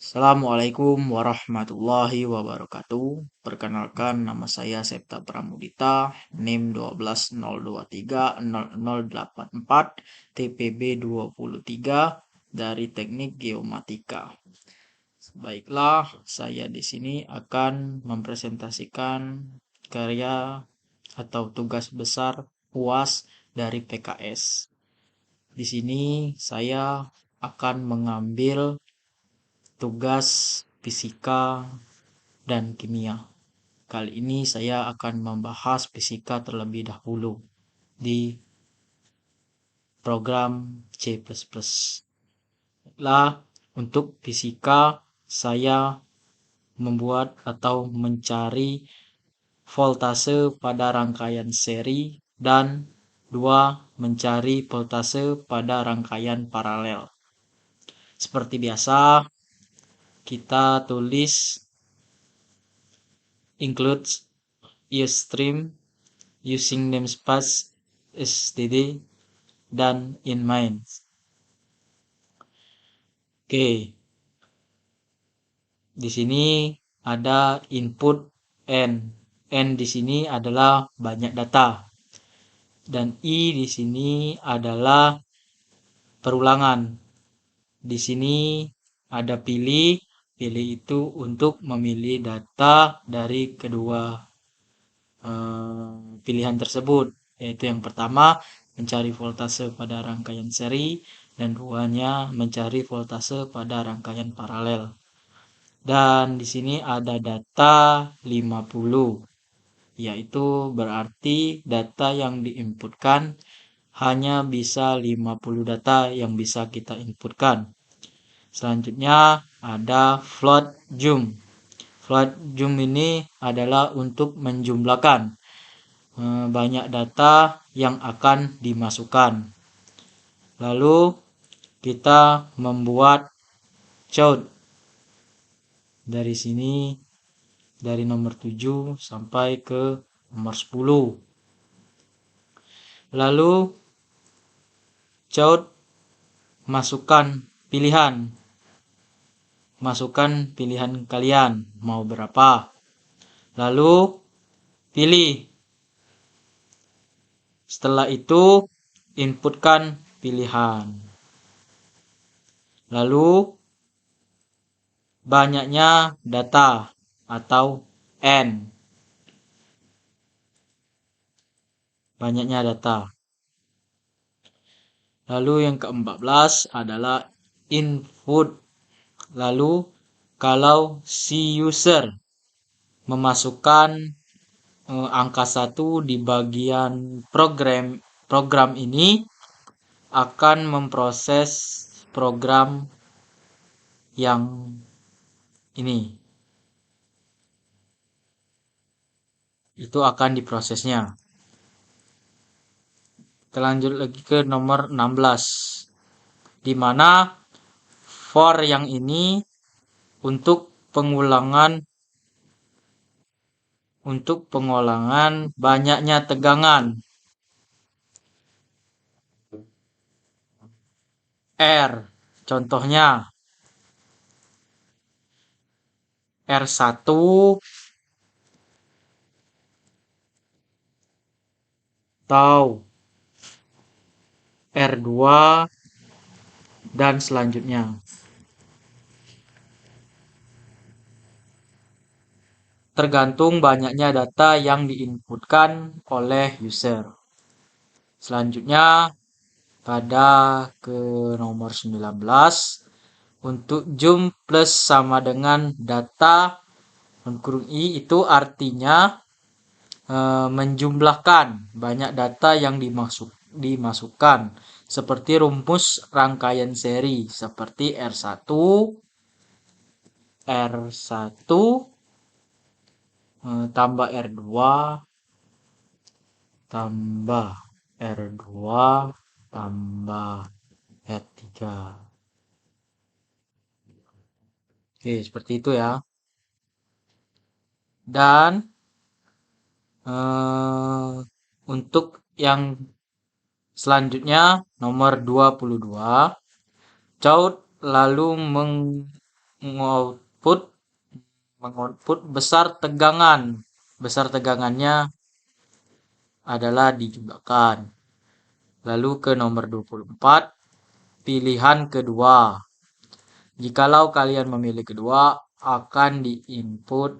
Assalamualaikum warahmatullahi wabarakatuh. Perkenalkan, nama saya Septa Pramudita, NIM 120230084, TPB 23 dari Teknik Geomatika. Baiklah, saya di sini akan mempresentasikan karya atau tugas besar UAS dari PKS. Di sini saya akan mengambil tugas fisika dan kimia. Kali ini saya akan membahas fisika terlebih dahulu di program C++. Untuk fisika saya membuat atau mencari voltase pada rangkaian seri dan mencari voltase pada rangkaian paralel. Seperti biasa, kita tulis includes use stream using namespace std dan in mind. Oke. Di sini ada input n. N di sini adalah banyak data. Dan I di sini adalah perulangan. Di sini ada pilih. Pilih itu untuk memilih data dari kedua pilihan tersebut, yaitu yang pertama mencari voltase pada rangkaian seri dan duanya mencari voltase pada rangkaian paralel. Dan di sini ada data 50, yaitu berarti data yang diinputkan hanya bisa 50 data yang bisa kita inputkan. Selanjutnya ada float zoom. Float zoom ini adalah untuk menjumlahkan banyak data yang akan dimasukkan. Lalu kita membuat chart dari sini, dari nomor 7 sampai ke nomor 10. Lalu chart masukkan pilihan kalian mau berapa. Lalu pilih. Setelah itu inputkan pilihan. Lalu banyaknya data atau N. Banyaknya data. Lalu yang ke-14 adalah input. Lalu kalau si user memasukkan angka 1 di bagian program ini akan memproses program yang ini. Itu akan diprosesnya. Kita lanjut lagi ke nomor 16. Di mana for yang ini untuk pengulangan banyaknya tegangan. R. Contohnya R1 atau R2 dan selanjutnya. Tergantung banyaknya data yang diinputkan oleh user. Selanjutnya pada ke nomor 19 untuk zoom plus sama dengan data kurung I itu artinya menjumlahkan banyak data yang dimasukkan seperti rumus rangkaian seri seperti R1 tambah R2 tambah R2 tambah R3. Oke, seperti itu ya. Dan untuk yang selanjutnya nomor 22, Choud lalu mengoutput besar tegangan. Besar tegangannya adalah dijumlahkan. Lalu ke nomor 24, pilihan kedua. Jikalau kalian memilih kedua, akan diinput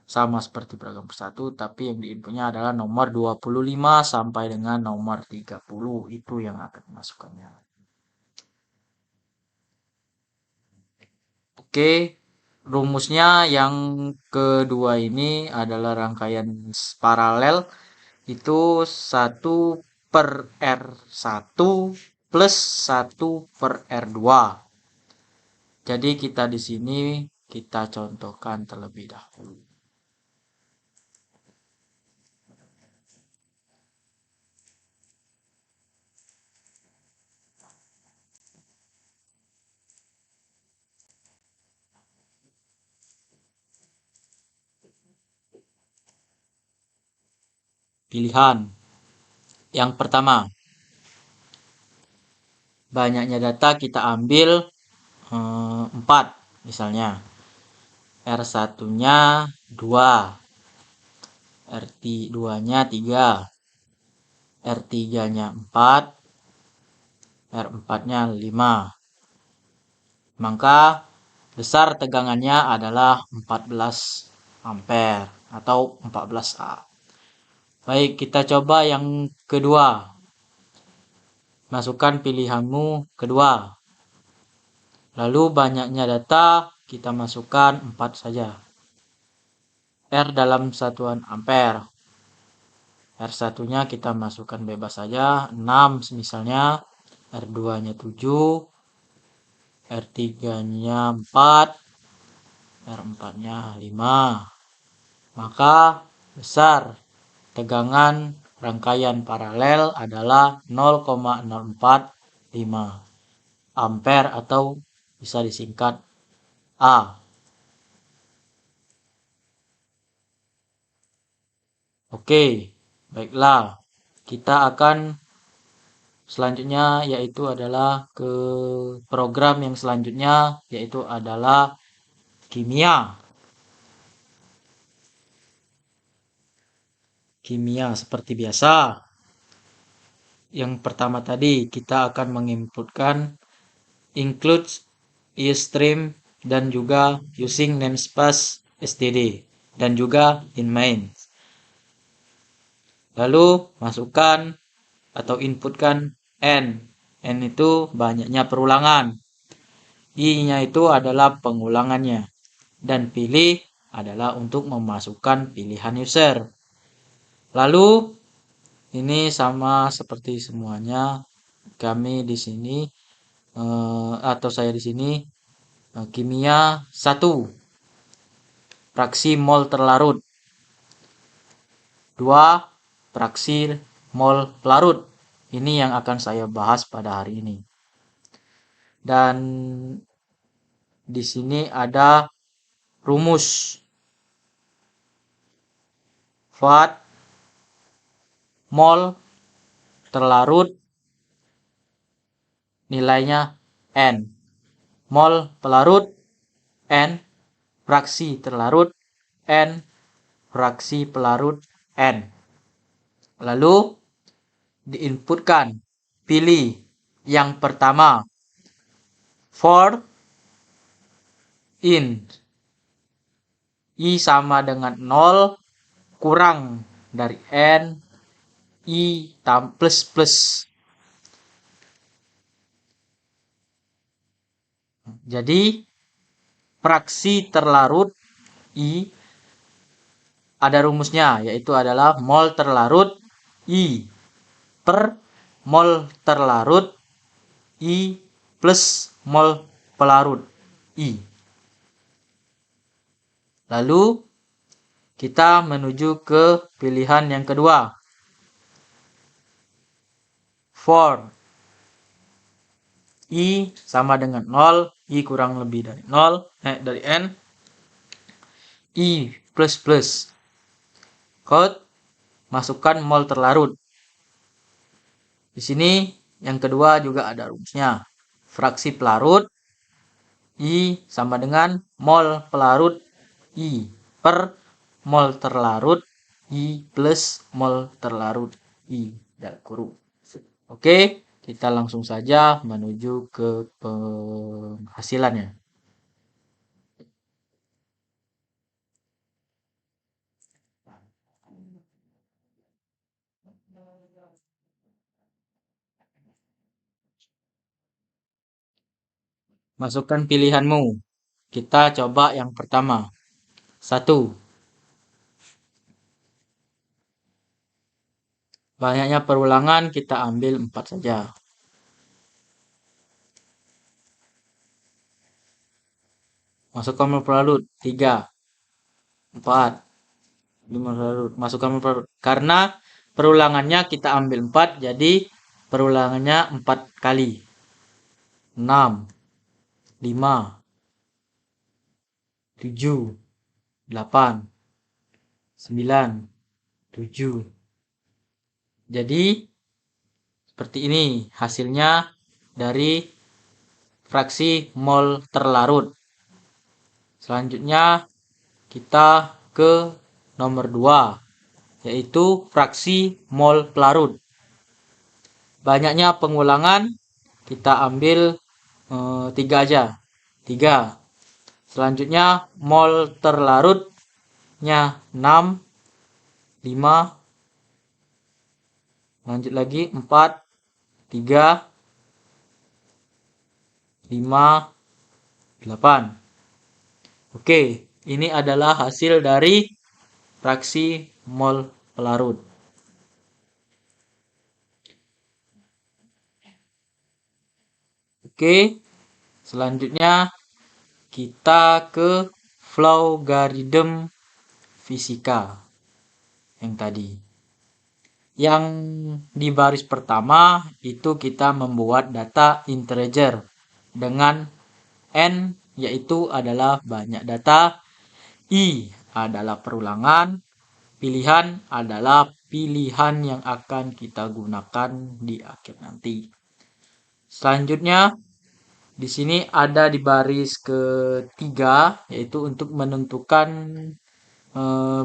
sama seperti program satu, tapi yang diinputnya adalah nomor 25 sampai dengan nomor 30. Itu yang akan dimasukkannya. Oke, rumusnya yang kedua ini adalah rangkaian paralel. Itu 1/R1 plus 1/R2. Jadi kita di sini kita contohkan terlebih dahulu. Pilihan. Yang pertama, banyaknya data kita ambil 4 misalnya. R1-nya 2, R2-nya 3, R3-nya 4, R4-nya 5. Maka besar tegangannya adalah 14 ampere atau 14 A. Baik, kita coba yang kedua. Masukkan pilihanmu kedua. Lalu banyaknya data kita masukkan 4 saja. R dalam satuan ampere. R1-nya kita masukkan bebas saja, 6 misalnya. R2-nya 7, R3-nya 4, R4-nya 5. Maka besar tegangan rangkaian paralel adalah 0,045 ampere atau bisa disingkat A. Oke, baiklah. Kita akan selanjutnya yaitu adalah ke program yang selanjutnya yaitu adalah kimia. Kimia seperti biasa. Yang pertama tadi kita akan menginputkan includes eStream dan juga using namespace std dan juga in main. Lalu masukkan atau inputkan n. N itu banyaknya perulangan. I-nya itu adalah pengulangannya. Dan pilih adalah untuk memasukkan pilihan user. Lalu ini sama seperti semuanya. Kami di sini atau saya di sini kimia 1. Fraksi mol terlarut. 2. Fraksi mol pelarut. Ini yang akan saya bahas pada hari ini. Dan di sini ada rumus. Watt mol terlarut nilainya N. Mol pelarut N. Fraksi terlarut N. Fraksi pelarut N. Lalu diinputkan. Pilih yang pertama. For in I sama dengan 0 kurang dari N I plus plus. Jadi fraksi terlarut I ada rumusnya yaitu adalah mol terlarut I per mol terlarut I plus mol pelarut I. Lalu kita menuju ke pilihan yang kedua. For I sama dengan 0, I kurang lebih dari 0, dari N, I plus plus. Code masukkan mol terlarut. Di sini yang kedua juga ada rumusnya. Fraksi pelarut I sama dengan mol pelarut I per mol terlarut I plus mol terlarut I dalam kurung. Oke, kita langsung saja menuju ke penghasilannya. Masukkan pilihanmu. Kita coba yang pertama. 1. Banyaknya perulangan kita ambil 4 saja. Masukkan mol pelarut 3, 4, 5 pelarut. Masukkan mol pelarut. Karena perulangannya kita ambil 4, jadi perulangannya 4 kali. 6, 5, 7, 8, 9, 7. Jadi seperti ini hasilnya dari fraksi mol terlarut. Selanjutnya kita ke nomor 2, yaitu fraksi mol pelarut. Banyaknya pengulangan kita ambil 3 aja. 3. Selanjutnya mol terlarutnya 6, 5, lanjut lagi 4, 3, 5, 8. Oke, ini adalah hasil dari fraksi mol pelarut. Oke, selanjutnya kita ke logaritm fisika yang tadi. Yang di baris pertama itu kita membuat data integer dengan n, yaitu adalah banyak data, i adalah perulangan, pilihan adalah pilihan yang akan kita gunakan di akhir nanti. Selanjutnya di sini ada di baris ketiga, yaitu untuk menentukan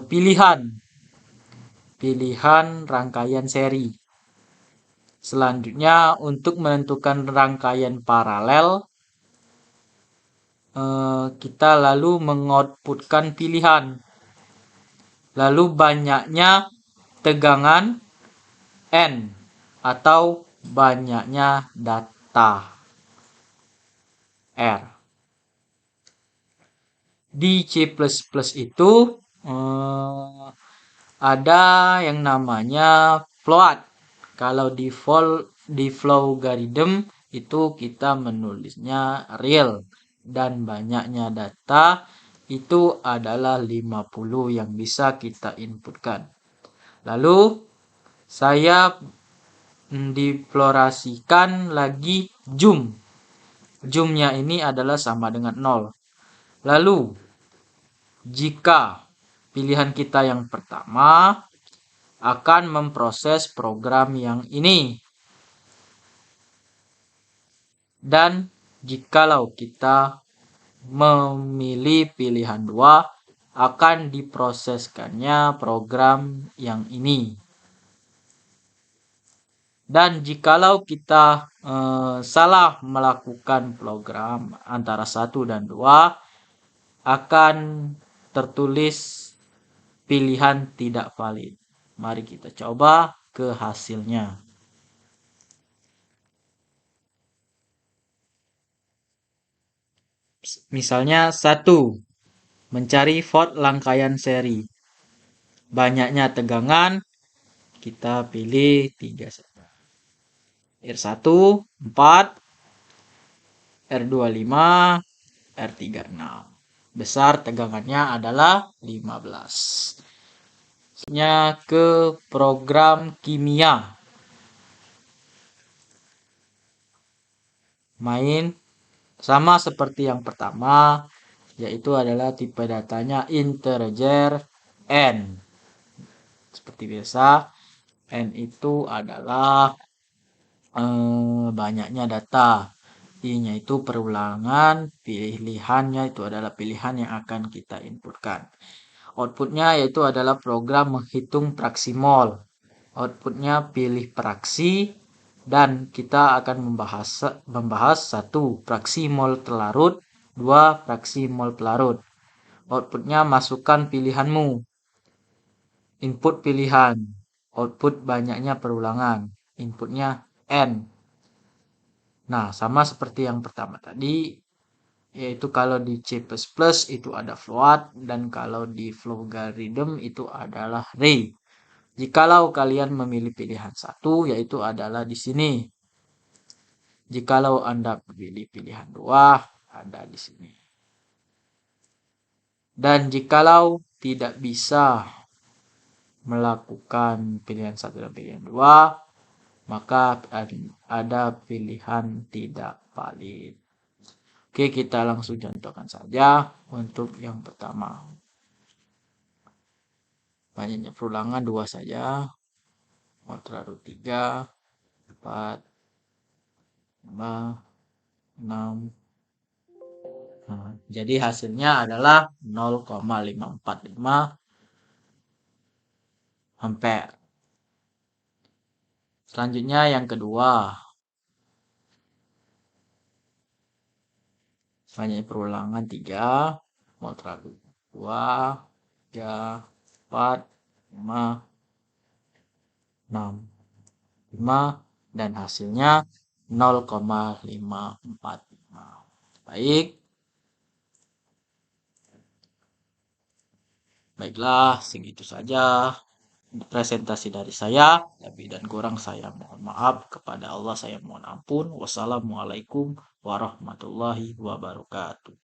pilihan rangkaian seri. Selanjutnya untuk menentukan rangkaian paralel, kita lalu mengoutputkan pilihan. Lalu banyaknya tegangan n atau banyaknya data r. Di C++ itu ada yang namanya float. Kalau di logarithm itu kita menulisnya real, dan banyaknya data itu adalah 50 yang bisa kita inputkan. Lalu saya deployasikan lagi jum. Jumnya ini adalah sama dengan 0. Lalu jika pilihan kita yang pertama akan memproses program yang ini, dan jikalau kita memilih pilihan 2 akan diproseskannya program yang ini. Dan jikalau kita salah melakukan program antara 1 dan 2 akan tertulis pilihan tidak valid. Mari kita coba ke hasilnya. Misalnya 1. Mencari volt rangkaian seri. Banyaknya tegangan, kita pilih 3 saja. R1 4, R2 5, R3 6. Besar tegangannya adalah 15. Selanjutnya ke program kimia. Main sama seperti yang pertama, yaitu adalah tipe datanya integer n. Seperti biasa, n itu adalah banyaknya data. I-nya itu perulangan, pilihannya itu adalah pilihan yang akan kita inputkan. Outputnya yaitu adalah program menghitung fraksi mol. Outputnya pilih fraksi dan kita akan membahas satu fraksi mol pelarut, dua fraksi mol pelarut. Outputnya masukkan pilihanmu. Input pilihan. Output banyaknya perulangan. Inputnya N. Nah, sama seperti yang pertama tadi, yaitu kalau di C++ itu ada float dan kalau di Flowgaridem itu adalah ray. Jikalau kalian memilih pilihan satu, yaitu adalah di sini. Jikalau Anda pilih pilihan dua, ada di sini. Dan jikalau tidak bisa melakukan pilihan satu dan pilihan dua, maka ada pilihan tidak valid. Oke, kita langsung contohkan saja untuk yang pertama. Banyaknya perulangan 2 saja. Terlalu 3, 4, 5, 6. Nah, jadi hasilnya adalah 0,545 ampere. Selanjutnya yang kedua. Banyak perulangan 3, terlalu 2, 3, 4, 5, 6, 5, dan hasilnya 0,545. Baik. Baiklah, segitu saja presentasi dari saya. Lebih dan kurang saya mohon maaf. Kepada Allah saya mohon ampun. Wassalamualaikum warahmatullahi wabarakatuh.